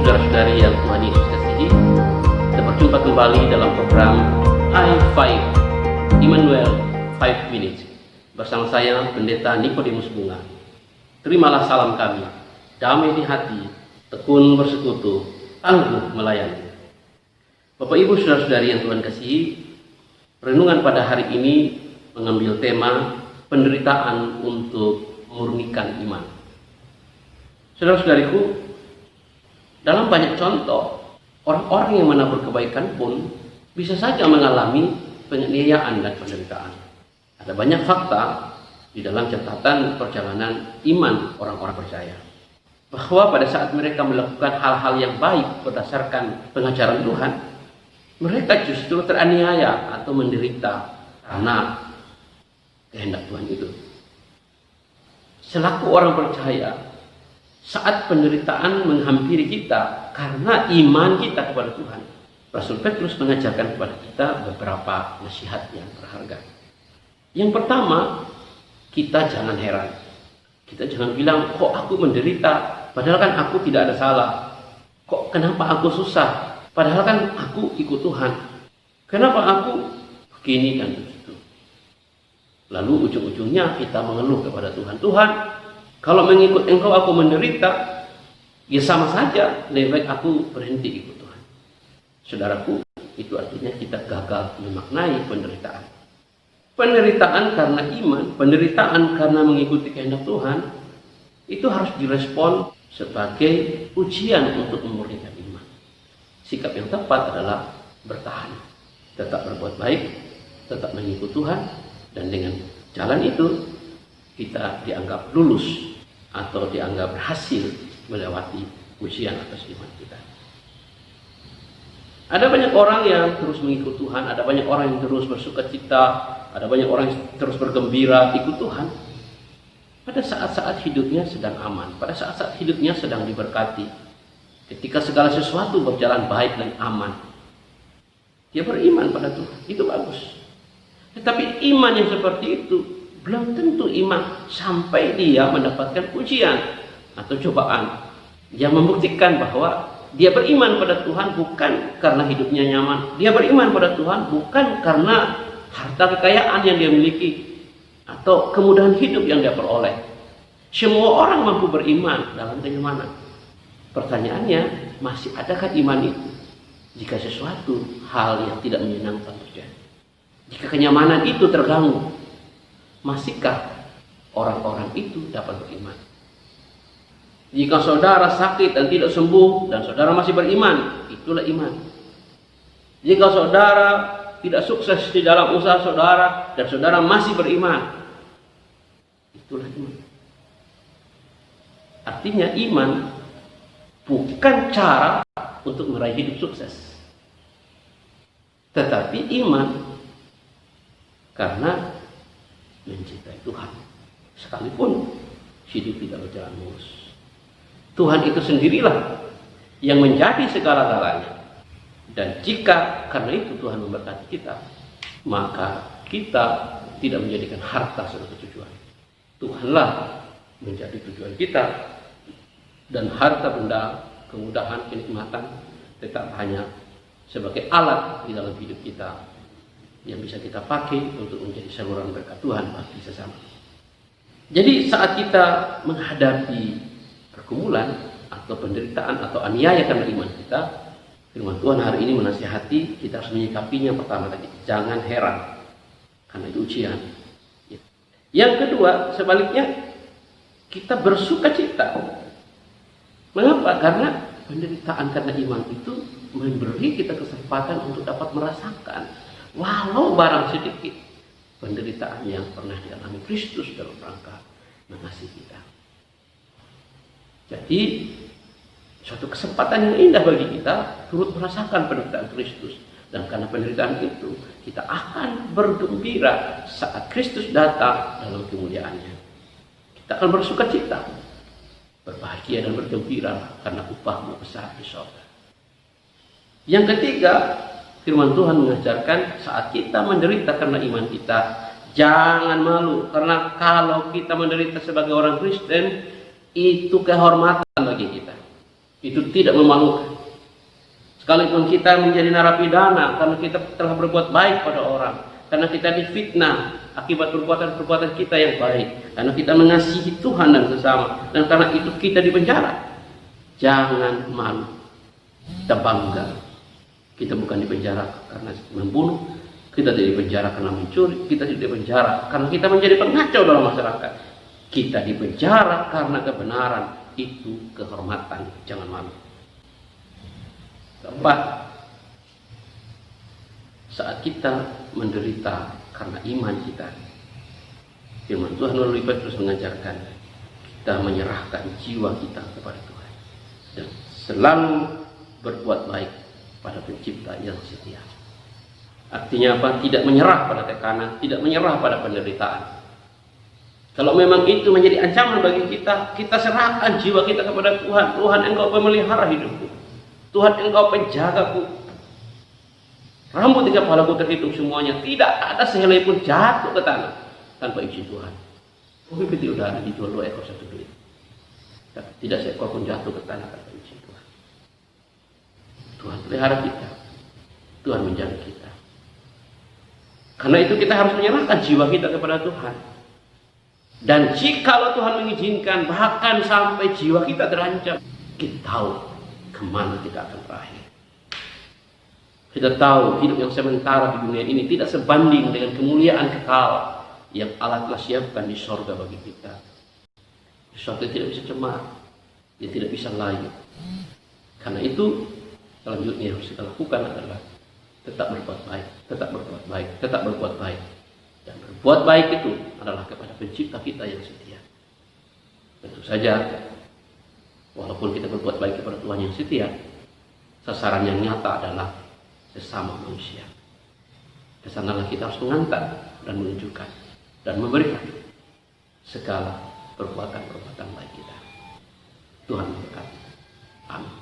saudara-saudari yang Tuhan Yesus kasihi, kita berjumpa kembali dalam program I5 Immanuel 5 Minutes bersama saya Pendeta Nikodemus Bunga. Terimalah salam kami, damai di hati, tekun bersekutu, tangguh melayani. Bapak Ibu saudara-saudari yang Tuhan kasihi, renungan pada hari ini mengambil tema penderitaan untuk memurnikan iman. Saudara-saudariku, dalam banyak contoh, orang-orang yang menabur kebaikan pun bisa saja mengalami penganiayaan dan penderitaan. Ada banyak fakta di dalam catatan perjalanan iman orang-orang percaya, bahwa pada saat mereka melakukan hal-hal yang baik berdasarkan pengajaran Tuhan, mereka justru teraniaya atau menderita karena kehendak Tuhan itu. Selaku orang percaya, saat penderitaan menghampiri kita karena iman kita kepada Tuhan, Rasul Petrus mengajarkan kepada kita beberapa nasihat yang berharga. Yang pertama, kita jangan heran. Kita jangan bilang, kok aku menderita, padahal kan aku tidak ada salah. Kok kenapa aku susah, padahal kan aku ikut Tuhan. Kenapa aku begini dan begitu. Lalu ujung-ujungnya kita mengeluh kepada Tuhan. Tuhan, kalau mengikut Engkau aku menderita, ya sama saja, lebih baik aku berhenti ikut Tuhan. Saudaraku, itu artinya kita gagal memaknai penderitaan. Penderitaan karena iman, penderitaan karena mengikuti kehendak Tuhan, itu harus direspon sebagai ujian untuk memurnikan iman. Sikap yang tepat adalah bertahan, tetap berbuat baik, tetap mengikut Tuhan, dan dengan jalan itu kita dianggap lulus atau dianggap berhasil melewati ujian atas iman kita. Ada banyak orang yang terus mengikut Tuhan, ada banyak orang yang terus bersukacita, ada banyak orang yang terus bergembira ikut Tuhan. Pada saat-saat hidupnya sedang aman, pada saat-saat hidupnya sedang diberkati, ketika segala sesuatu berjalan baik dan aman, dia beriman pada Tuhan, itu bagus. Tetapi iman yang seperti itu belum tentu iman sampai dia mendapatkan ujian atau cobaan yang membuktikan bahwa dia beriman pada Tuhan bukan karena hidupnya nyaman. Dia beriman pada Tuhan bukan karena harta kekayaan yang dia miliki atau kemudahan hidup yang dia peroleh. Semua orang mampu beriman dalam kenyamanan. Pertanyaannya, masih adakah iman itu jika sesuatu hal yang tidak menyenangkan terjadi? Jika kenyamanan itu terganggu, masihkah orang-orang itu dapat beriman? Jika saudara sakit dan tidak sembuh dan saudara masih beriman, itulah iman. Jika saudara tidak sukses di dalam usaha saudara dan saudara masih beriman, itulah iman. Artinya iman bukan cara untuk meraih hidup sukses, tetapi iman karena mencintai Tuhan, sekalipun hidup tidak berjalan mulus. Tuhan itu sendirilah yang menjadi segala-galanya. Dan jika karena itu Tuhan memberkati kita, maka kita tidak menjadikan harta sebagai tujuan. Tuhanlah menjadi tujuan kita. Dan harta benda, kemudahan, kenikmatan tetap hanya sebagai alat di dalam hidup kita yang bisa kita pakai untuk menjadi saluran berkat Tuhan bagi sesama. Jadi saat kita menghadapi pergumulan atau penderitaan atau aniaya karena iman kita, firman Tuhan hari ini menasihati kita harus menyikapinya. Pertama tadi, jangan heran karena itu ujian. Yang kedua, sebaliknya, kita bersuka cita. Mengapa? Karena penderitaan karena iman itu memberi kita kesempatan untuk dapat merasakan walau barang sedikit penderitaan yang pernah dialami Kristus dalam rangka mengasihi kita. Jadi suatu kesempatan yang indah bagi kita turut merasakan penderitaan Kristus, dan karena penderitaan itu kita akan bergembira saat Kristus datang dalam kemuliaannya. Kita akan bersuka cita, berbahagia dan bergembira karena upahmu besar di surga. Yang ketiga, firman Tuhan mengajarkan saat kita menderita karena iman kita, jangan malu, karena kalau kita menderita sebagai orang Kristen, itu kehormatan bagi kita. Itu tidak memalukan. Sekalipun kita menjadi narapidana karena kita telah berbuat baik pada orang, karena kita difitnah akibat perbuatan-perbuatan kita yang baik, karena kita mengasihi Tuhan dan sesama, dan karena itu kita dipenjara. Jangan malu, kita bangga. Kita bukan dipenjara karena membunuh, kita tidak dipenjara karena mencuri, kita tidak dipenjara karena kita menjadi pengacau dalam masyarakat. Kita dipenjara karena kebenaran, itu kehormatan. Jangan malu. Keempat, saat kita menderita karena iman kita, firman Tuhan melalui Petrus mengajarkan kita menyerahkan jiwa kita kepada Tuhan dan selalu berbuat baik pada Pencipta yang setia. Artinya apa? Tidak menyerah pada tekanan, tidak menyerah pada penderitaan. Kalau memang itu menjadi ancaman bagi kita, kita serahkan jiwa kita kepada Tuhan. Tuhan, Engkau pemelihara hidupku. Tuhan, Engkau penjagaku. Rambut di kepalaku terhitung semuanya. Tidak ada sehelai pun jatuh ke tanah tanpa izin Tuhan. Pipit udara dijual 2 ekor 1 duit. Tidak seekor pun jatuh ke tanah tanpa izin Tuhan. Tuhan pelihara kita. Tuhan menjaga kita. Karena itu kita harus menyerahkan jiwa kita kepada Tuhan. Dan jikalau Tuhan mengizinkan, bahkan sampai jiwa kita terancam, kita tahu kemana kita akan berakhir. Kita tahu hidup yang sementara di dunia ini tidak sebanding dengan kemuliaan kekal yang Allah telah siapkan di sorga bagi kita. Sesuatu yang tidak bisa cemar, yang tidak bisa layu. Karena itu, selanjutnya yang harus kita lakukan adalah tetap berbuat baik, tetap berbuat baik, tetap berbuat baik. Dan berbuat baik itu adalah kepada Pencipta kita yang setia. Tentu saja, walaupun kita berbuat baik kepada Tuhan yang setia, sasaran yang nyata adalah sesama manusia. Kesanalah kita harus mengantar dan menunjukkan dan memberikan segala perbuatan-perbuatan baik kita. Tuhan memberkati. Amin.